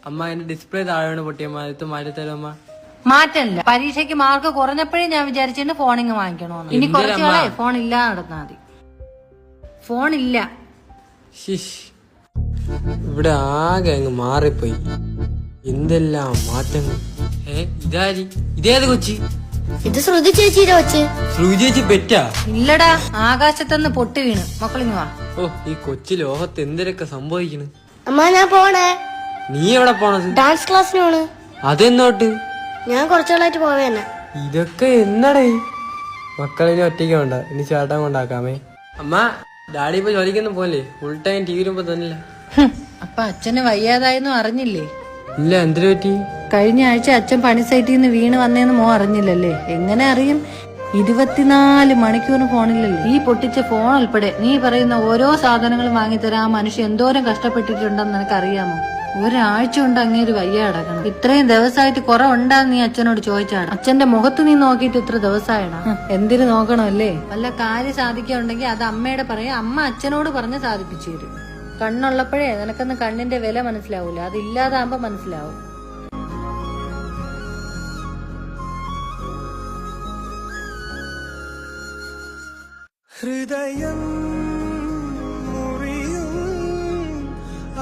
അമ്മ എന്റെ ഡിസ്പ്ലേ താഴെ പൊട്ടിയമ്മ ഇത് മാറ്റി തരും അമ്മ. മാറ്റമില്ല. പരീക്ഷയ്ക്ക് മാർക്ക് കുറഞ്ഞപ്പോഴേ ഞാൻ വിചാരിച്ചിട്ട് ഫോണിങ് വാങ്ങിക്കണോന്ന്. ഇനി കുറച്ച് നാളെ ഫോൺ ഇല്ലാതെ നടന്നാ മതി. ഫോണില്ല. ഇവിടെ ആകെ അങ്ങ് മാറിപ്പോയി. എന്തെല്ലാം മാറ്റങ്ങൾ. ഇതാരി ഇതേത് കൊച്ചി? ഇത് ശ്രുതി ചേച്ചിയുടെ കൊച്ച്. ശ്രുതി ചേച്ചി പെറ്റാ? ഇല്ലടാ, ആകാശത്തുനിന്ന് പൊട്ടി വീണ്. മക്കളിങ് വാ. ഓ, ഈ കൊച്ചി ലോകത്ത് എന്തൊക്കെ സംഭവിക്കണ്. അമ്മ ഞാൻ പോണേ. നീ എവിടെ പോണത്? ഡാൻസ് ക്ലാസ്സിന് പോണ്. അതെന്നോട്ട്? ഞാൻ കുറച്ചാളായിട്ട് പോവേന്നെ. ഇതൊക്കെ എന്നടേ? മക്കളിനെ ഒറ്റയ്ക്ക് വേണ്ട, ഇനി ചേട്ടാൻ കൊണ്ടാക്കാമേ. അമ്മ, ഡാഡി ഇപ്പൊ ജോലിക്കൊന്നും പോലെ, ഫുൾ ടൈം ടി വിയിലും തന്നില്ല. അപ്പൊ അച്ഛന് വയ്യാതായെന്നും അറിഞ്ഞില്ലേ? ഇല്ല, എന്തിനു പറ്റി? കഴിഞ്ഞ ആഴ്ച അച്ഛൻ പണി സൈറ്റിൽ നിന്ന് വീണ് വന്നേന്ന് മോ അറിഞ്ഞില്ലല്ലേ? എങ്ങനെ അറിയും? 24 മണിക്കൂറിന് ഫോണില്ലല്ലേ? ഈ പൊട്ടിച്ച ഫോൺ ഉൾപ്പെടെ നീ പറയുന്ന ഓരോ സാധനങ്ങളും വാങ്ങിത്തരാൻ ആ മനുഷ്യൻ എന്തോരം കഷ്ടപ്പെട്ടിട്ടുണ്ടെന്ന് നിനക്കറിയാമോ? ഒരാഴ്ച കൊണ്ട് അങ്ങേര് വയ്യ അടക്കണം. ഇത്രയും ദിവസമായിട്ട് കുറവുണ്ടാന്ന് നീ അച്ഛനോട് ചോദിച്ചാണ്. അച്ഛന്റെ മുഖത്ത് നീ നോക്കിയിട്ട് ഇത്ര ദിവസമായിടാ. എന്തിനു നോക്കണമല്ലേ? വല്ല കാര്യം സാധിക്കാനുണ്ടെങ്കിൽ അത് അമ്മയുടെ പറയാം. അമ്മ അച്ഛനോട് പറഞ്ഞ് സാധിപ്പിച്ചു തരും. കണ്ണുള്ളപ്പോഴേ നിനക്കൊന്ന് കണ്ണിന്റെ വില മനസ്സിലാവൂല, അതില്ലാതാകുമ്പോ മനസ്സിലാവും. ഹൃദയം